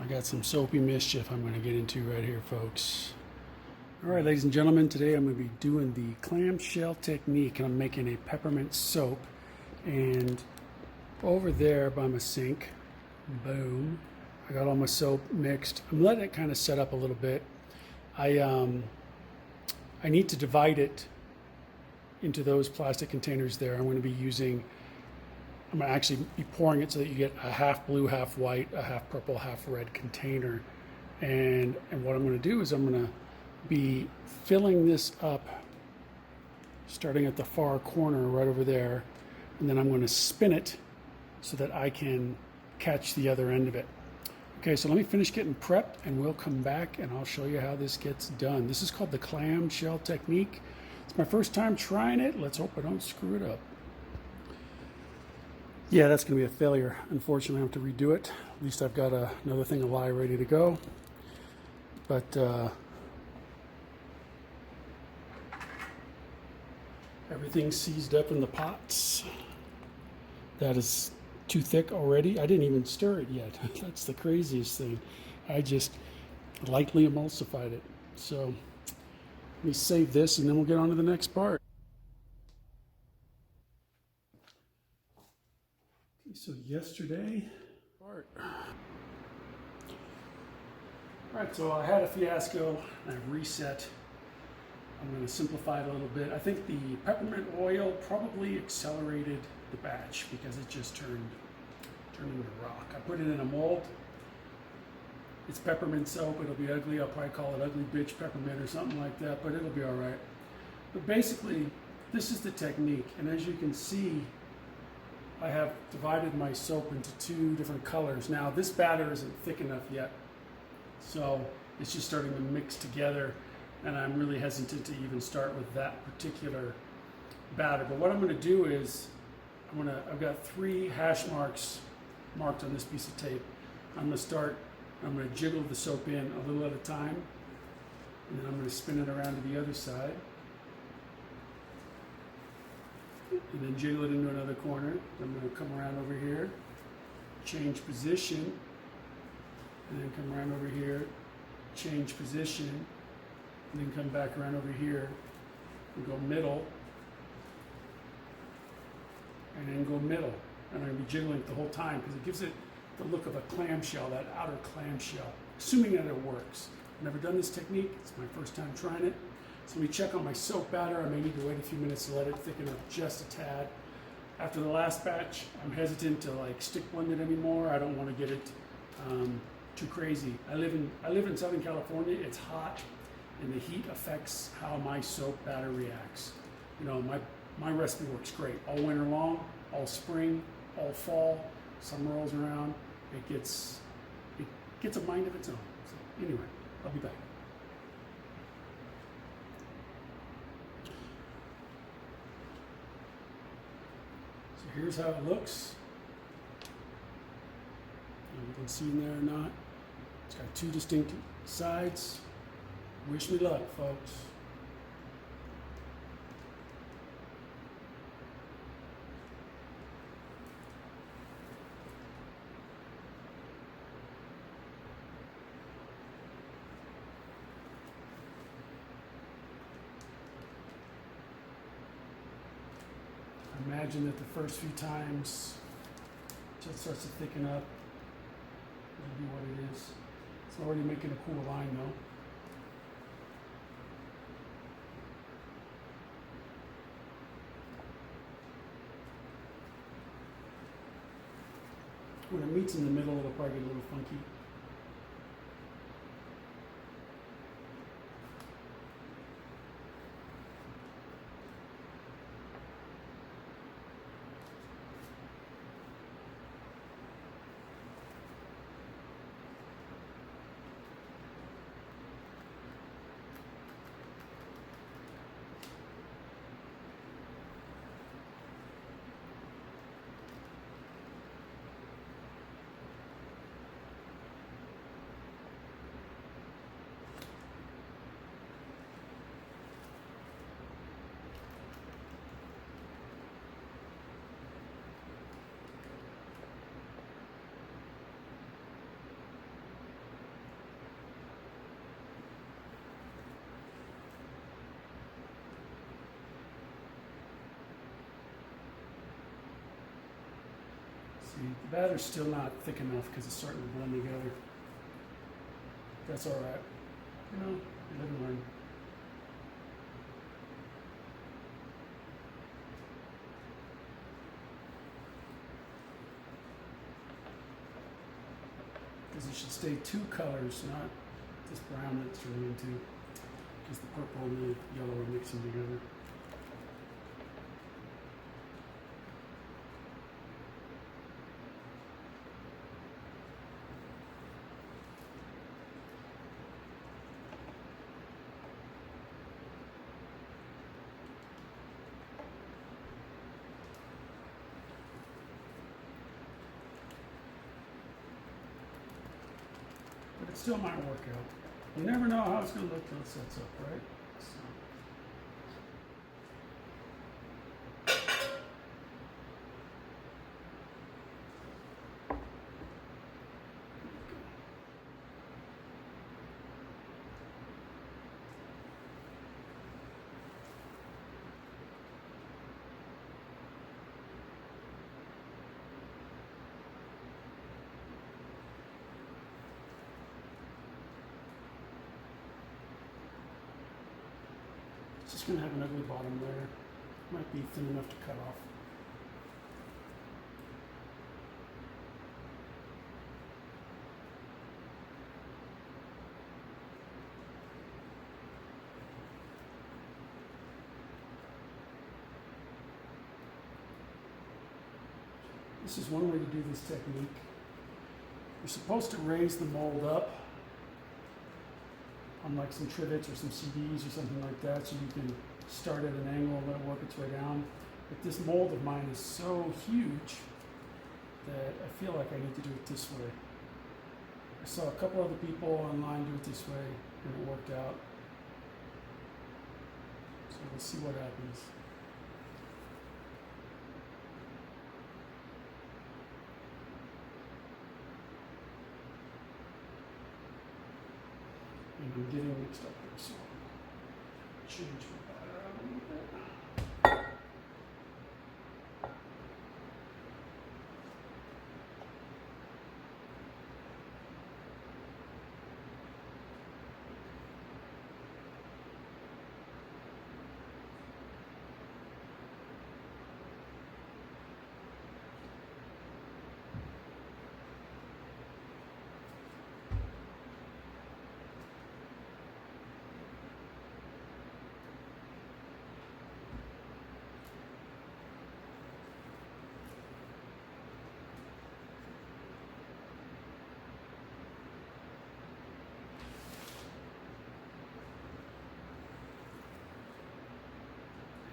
I got some soapy mischief I'm going to get into right here, folks. All right, ladies and gentlemen, today I'm going to be doing the clamshell technique, and I'm making a peppermint soap. And over there by my sink, boom, I got all my soap mixed. I'm letting it kind of set up a little bit. I need to divide it into those plastic containers there. I'm going to actually be pouring it so that you get a half blue, half white, a half purple, half red container. And what I'm going to do is I'm going to be filling this up starting at the far corner right over there, and then I'm going to spin it so that I can catch the other end of it. Okay, so let me finish getting prepped and we'll come back and I'll show you how this gets done. This is called the clamshell technique. It's my first time trying it. Let's hope I don't screw it up. Yeah, that's going to be a failure. Unfortunately, I have to redo it. At least I've got another thing of lye ready to go. But everything's seized up in the pots. That is too thick already. I didn't even stir it yet. That's the craziest thing. I just lightly emulsified it. So let me save this and then we'll get on to the next part. So yesterday, all right, so I had a fiasco, and I've reset. I'm going to simplify it a little bit. I think the peppermint oil probably accelerated the batch because it just turned into rock. I put it in a mold. It's peppermint soap. It'll be ugly. I'll probably call it ugly bitch peppermint or something like that, but it'll be all right. But basically, this is the technique, and as you can see, I have divided my soap into two different colors. Now, this batter isn't thick enough yet, so it's just starting to mix together, and I'm really hesitant to even start with that particular batter. But what I'm going to do is, I've got 3 hash marks marked on this piece of tape. I'm going to jiggle the soap in a little at a time, and then I'm going to spin it around to the other side. And then jiggle it into another corner. I'm going to come around over here, change position, and then come around over here, change position, and then come back around over here and go middle, and then go middle. And I'm going to be jiggling it the whole time because it gives it the look of a clamshell, that outer clamshell, assuming that it works. I've never done this technique. It's my first time trying it. So let me check on my soap batter. I may need to wait a few minutes to let it thicken up just a tad. After the last batch, I'm hesitant to stick blend it anymore. I don't want to get it too crazy. I live in Southern California. It's hot, and the heat affects how my soap batter reacts. You know, my recipe works great all winter long, all spring, all fall. Summer rolls around, it gets a mind of its own. So anyway, I'll be back. Here's how it looks. You can see in there or not. It's got 2 distinct sides. Wish me luck, folks. Imagine that the first few times it just starts to thicken up. It'll be what it is. It's already making a cool line though. When it meets in the middle, it'll probably get a little funky. the batter's still not thick enough because it's starting to blend together. That's all right. You know, you live and learn. Because it should stay two colors, not this brown that it's turning into. Because the purple and the yellow are mixing together. But it still might work out. You never know how it's going to look till it sets up, right? So. It's just going to have an ugly bottom layer. Might be thin enough to cut off. This is one way to do this technique. You're supposed to raise the mold up on like some trivets or some CDs or something like that, so you can start at an angle and let it work its way down. But this mold of mine is so huge that I feel like I need to do it this way. I saw a couple other people online do it this way and it worked out. So we'll see what happens. And I'm getting mixed up here, so I'll change my batter out a little bit.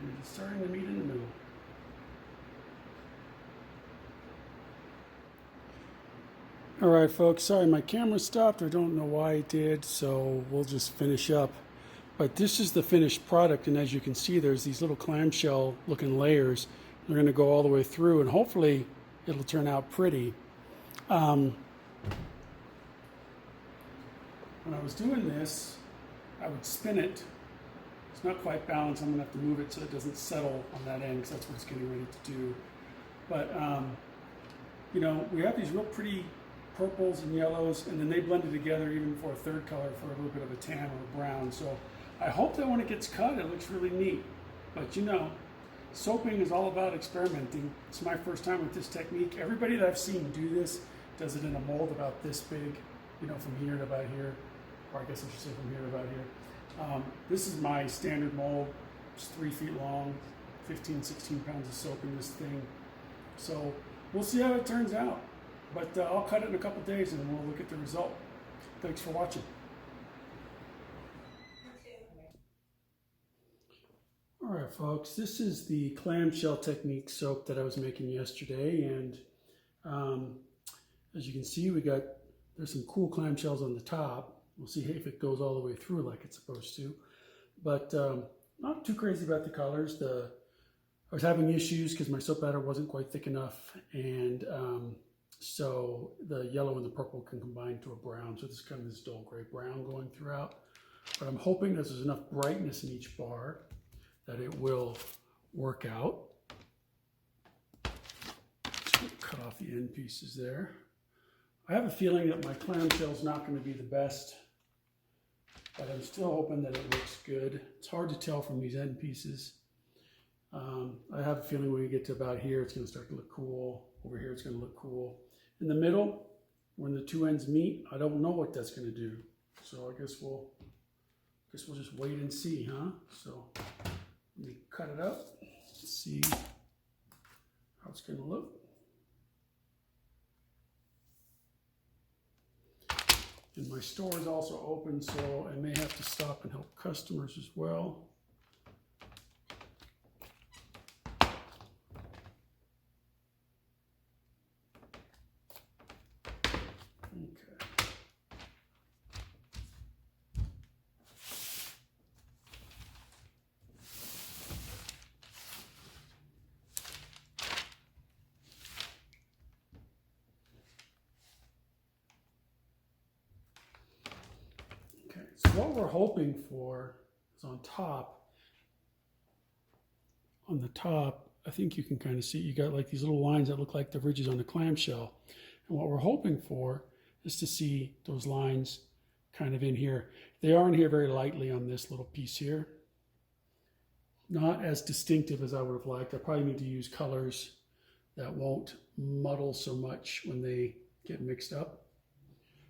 And it's starting to meet in the middle. All right, folks, sorry my camera stopped. I don't know why it did, so we'll just finish up. But this is the finished product, and as you can see, there's these little clamshell looking layers. They're going to go all the way through, and hopefully it'll turn out pretty. When I was doing this, I would spin it. It's not quite balanced. I'm going to have to move it so it doesn't settle on that end, because that's what it's getting ready to do. But, you know, we have these real pretty purples and yellows, and then they blended together even for a third color for a little bit of a tan or a brown. So I hope that when it gets cut, it looks really neat. But you know, soaping is all about experimenting. It's my first time with this technique. Everybody that I've seen do this does it in a mold about this big, you know, from here to about here, or I guess I should say from here to about here. This is my standard mold. It's 3 feet long, 15, 16 pounds of soap in this thing. So we'll see how it turns out. But I'll cut it in a couple days and we'll look at the result. Thanks for watching. All right, folks, this is the clamshell technique soap that I was making yesterday. And as you can see, there's some cool clamshells on the top. We'll see if it goes all the way through like it's supposed to. But not too crazy about the colors. I was having issues because my soap batter wasn't quite thick enough. And so the yellow and the purple can combine to a brown. So this is kind of this dull gray brown going throughout. But I'm hoping that there's enough brightness in each bar that it will work out. Just cut off the end pieces there. I have a feeling that my clamshell is not going to be the best, but I'm still hoping that it looks good. It's hard to tell from these end pieces. I have a feeling when we get to about here, it's going to start to look cool. Over here, it's going to look cool. In the middle, when the two ends meet, I don't know what that's going to do. So I guess we'll just wait and see, huh? So let me cut it up, see how it's going to look. And my store is also open, so I may have to stop and help customers as well. So what we're hoping for is on the top, I think you can kind of see, you got like these little lines that look like the ridges on the clamshell. And what we're hoping for is to see those lines kind of in here. They are in here very lightly on this little piece here. Not as distinctive as I would have liked. I probably need to use colors that won't muddle so much when they get mixed up.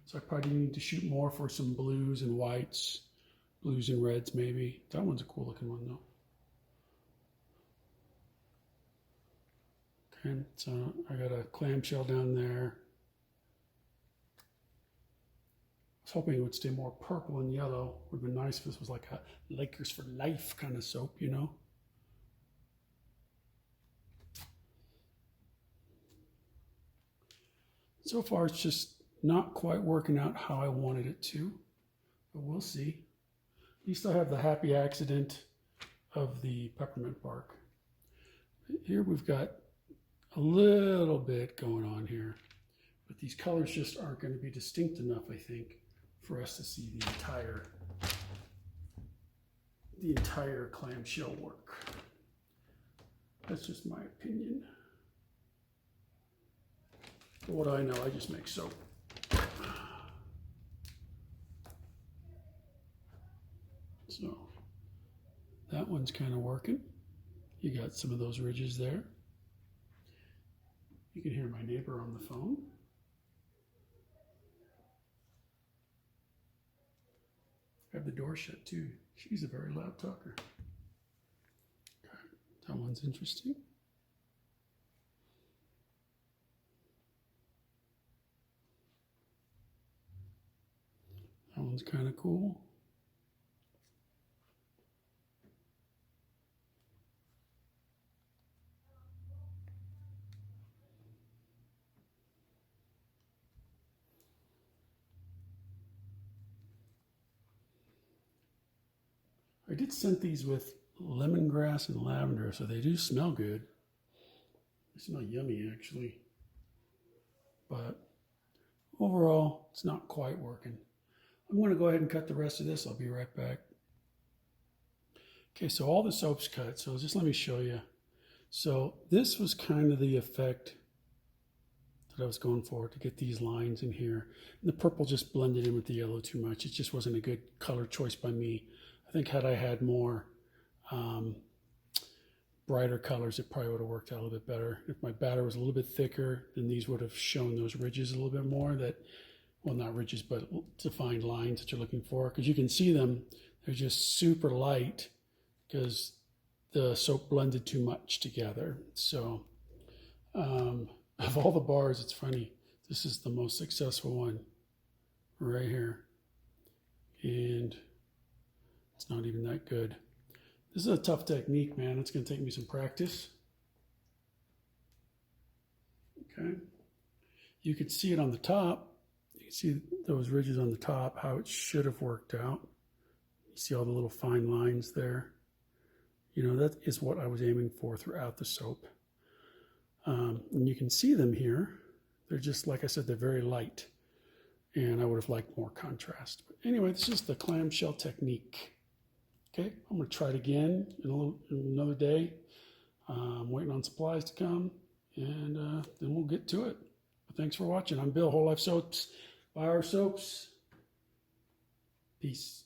So I probably need to shoot more for some blues and whites, blues and reds maybe. That one's a cool looking one though. Okay, so I got a clamshell down there. I was hoping it would stay more purple and yellow. Would have been nice if this was like a Lakers for Life kind of soap, you know? So far it's just not quite working out how I wanted it to, but we'll see. At least I have the happy accident of the peppermint bark. Here we've got a little bit going on here, but these colors just aren't going to be distinct enough, I think, for us to see the entire clamshell work. That's just my opinion. For what I know, I just make soap. So that one's kind of working. You got some of those ridges there. You can hear my neighbor on the phone. I have the door shut too. She's a very loud talker. Okay, that one's interesting. That one's kind of cool. I did scent these with lemongrass and lavender, so they do smell good. They smell yummy, actually. But overall, it's not quite working. I'm going to go ahead and cut the rest of this. I'll be right back. Okay, so all the soap's cut, so just let me show you. So this was kind of the effect that I was going for, to get these lines in here. And the purple just blended in with the yellow too much. It just wasn't a good color choice by me. I think had I had more brighter colors, it probably would have worked out a little bit better. If my batter was a little bit thicker, then these would have shown those ridges a little bit more. That, well, not ridges, but defined lines that you're looking for. Because you can see them, they're just super light because the soap blended too much together. So of all the bars, it's funny, this is the most successful one right here. And it's not even that good. This is a tough technique, man. It's going to take me some practice. Okay. You can see it on the top. You can see those ridges on the top, how it should have worked out. You see all the little fine lines there. You know, that is what I was aiming for throughout the soap. And you can see them here. They're just, like I said, they're very light. And I would have liked more contrast. But anyway, this is the clamshell technique. Okay, I'm going to try it again in another day. I'm waiting on supplies to come, and then we'll get to it. But thanks for watching. I'm Bill, Whole Life Soaps. Buy our soaps. Peace.